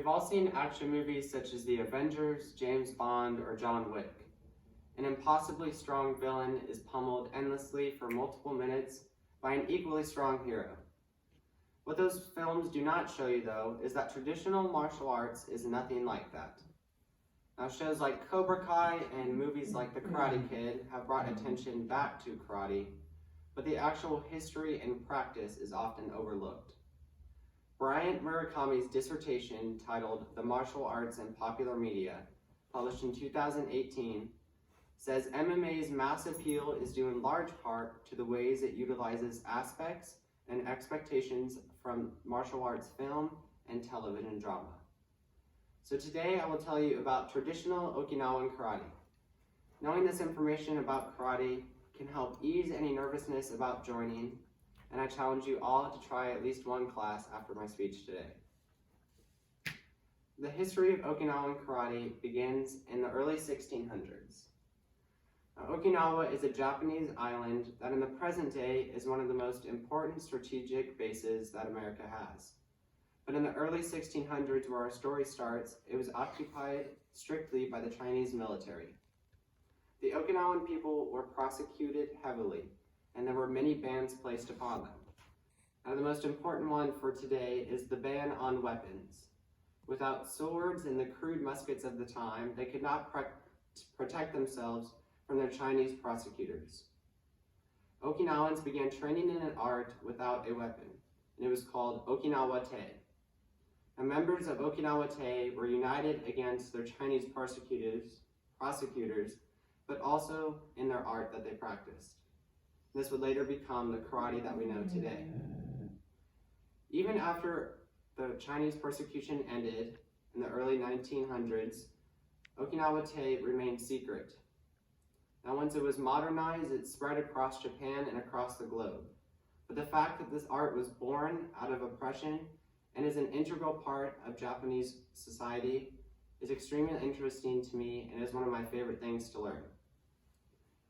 We've all seen action movies such as The Avengers, James Bond, or John Wick. An impossibly strong villain is pummeled endlessly for multiple minutes by an equally strong hero. What those films do not show you, though, is that traditional martial arts is nothing like that. Now, shows like Cobra Kai and movies like The Karate Kid have brought attention back to karate, but the actual history and practice is often overlooked. Bryant Murakami's dissertation titled The Martial Arts in Popular Media, published in 2018, says MMA's mass appeal is due in large part to the ways it utilizes aspects and expectations from martial arts film and television drama. So today I will tell you about traditional Okinawan karate. Knowing this information about karate can help ease any nervousness about joining, and I challenge you all to try at least one class after my speech today. The history of Okinawan karate begins in the early 1600s. Now, Okinawa is a Japanese island that in the present day is one of the most important strategic bases that America has. But in the early 1600s, where our story starts, it was occupied strictly by the Chinese military. The Okinawan people were prosecuted heavily, and there were many bans placed upon them. Now, the most important one for today is the ban on weapons. Without swords and the crude muskets of the time, they could not protect themselves from their Chinese prosecutors. Okinawans began training in an art without a weapon, and it was called Okinawa Te. Now, members of Okinawa Te were united against their Chinese prosecutors, but also in their art that they practiced. This would later become the karate that we know today. Even after the Chinese persecution ended in the early 1900s, Okinawa Te remained secret. Now, once it was modernized, it spread across Japan and across the globe. But the fact that this art was born out of oppression and is an integral part of Japanese society is extremely interesting to me and is one of my favorite things to learn.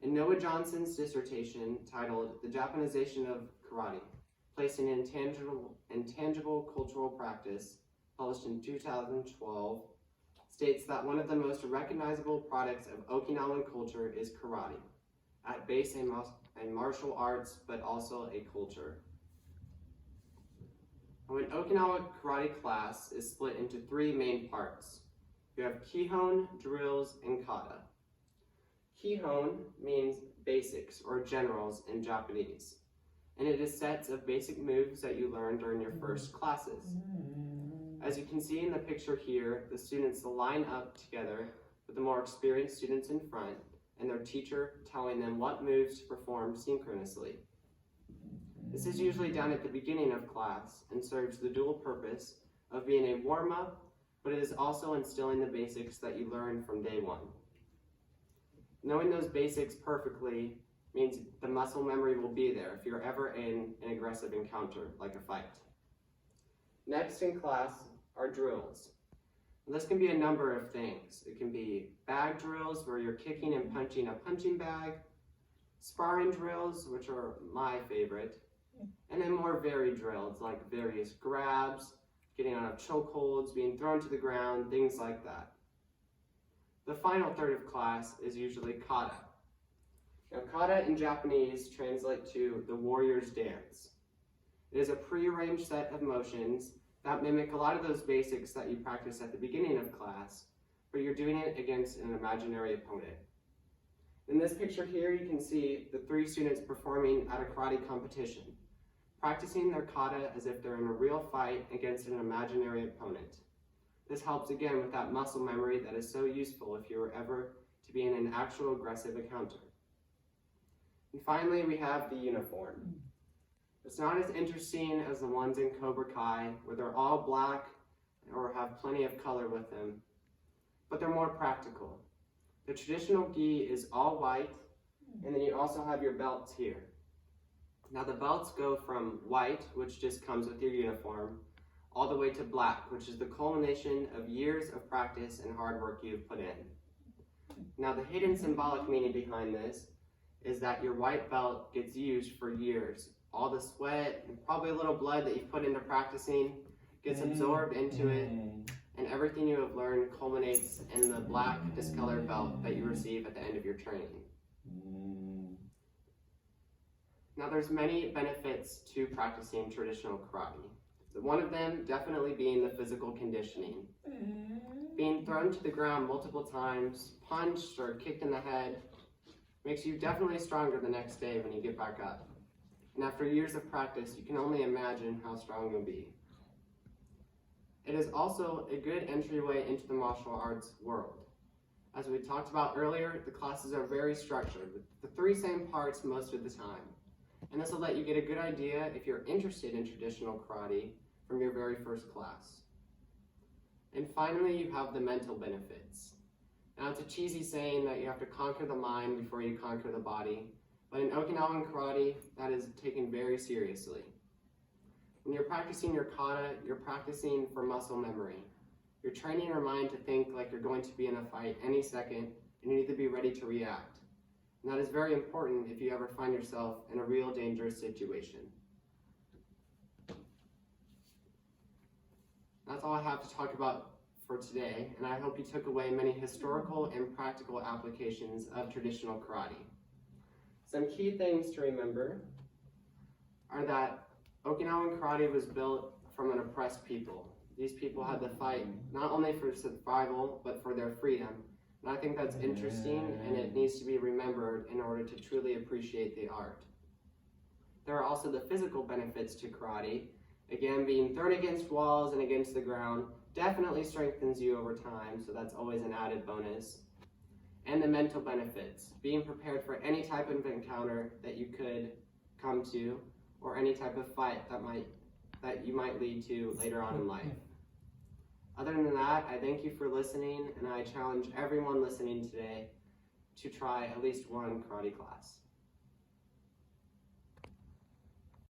In Noah Johnson's dissertation titled The Japanization of Karate, Placing Intangible Cultural Practice, published in 2012, states that one of the most recognizable products of Okinawan culture is karate, at base a martial arts, but also a culture. Now, an Okinawa karate class is split into three main parts. You have kihon, drills, and kata. Kihon means basics or generals in Japanese, and it is sets of basic moves that you learn during your first classes. As you can see in the picture here, the students line up together with the more experienced students in front and their teacher telling them what moves to perform synchronously. This is usually done at the beginning of class and serves the dual purpose of being a warm-up, but it is also instilling the basics that you learn from day one. Knowing those basics perfectly means the muscle memory will be there if you're ever in an aggressive encounter, like a fight. Next in class are drills. And this can be a number of things. It can be bag drills, where you're kicking and punching a punching bag, sparring drills, which are my favorite, and then more varied drills, like various grabs, getting out of chokeholds, being thrown to the ground, things like that. The final third of class is usually kata. Now, kata in Japanese translates to the warrior's dance. It is a prearranged set of motions that mimic a lot of those basics that you practice at the beginning of class, but you're doing it against an imaginary opponent. In this picture here, you can see the three students performing at a karate competition, practicing their kata as if they're in a real fight against an imaginary opponent. This helps again with that muscle memory that is so useful if you were ever to be in an actual aggressive encounter. And finally, we have the uniform. It's not as interesting as the ones in Cobra Kai, where they're all black or have plenty of color with them, but they're more practical. The traditional gi is all white, and then you also have your belts here. Now the belts go from white, which just comes with your uniform, all the way to black, which is the culmination of years of practice and hard work you've put in. Now the hidden symbolic meaning behind this is that your white belt gets used for years. All the sweat and probably a little blood that you've put into practicing gets absorbed into it, and everything you have learned culminates in the black discolored belt that you receive at the end of your training. Now there's many benefits to practicing traditional karate. One of them definitely being the physical conditioning. Being thrown to the ground multiple times, punched or kicked in the head, makes you definitely stronger the next day when you get back up. And after years of practice, you can only imagine how strong you'll be. It is also a good entryway into the martial arts world. As we talked about earlier, the classes are very structured, with the 3 same parts most of the time. And this will let you get a good idea if you're interested in traditional karate from your very first class. And finally, you have the mental benefits. Now, it's a cheesy saying that you have to conquer the mind before you conquer the body, but in Okinawan karate, that is taken very seriously. When you're practicing your kata, you're practicing for muscle memory. You're training your mind to think like you're going to be in a fight any second, and you need to be ready to react. And that is very important if you ever find yourself in a real dangerous situation. That's all I have to talk about for today, and I hope you took away many historical and practical applications of traditional karate. Some key things to remember are that Okinawan karate was built from an oppressed people. These people had to fight not only for survival, but for their freedom. And I think that's interesting, and it needs to be remembered in order to truly appreciate the art. There are also the physical benefits to karate. Again, being thrown against walls and against the ground definitely strengthens you over time, so that's always an added bonus. And the mental benefits, being prepared for any type of encounter that you could come to, or any type of fight that you might lead to later on in life. Other than that, I thank you for listening, and I challenge everyone listening today to try at least one karate class.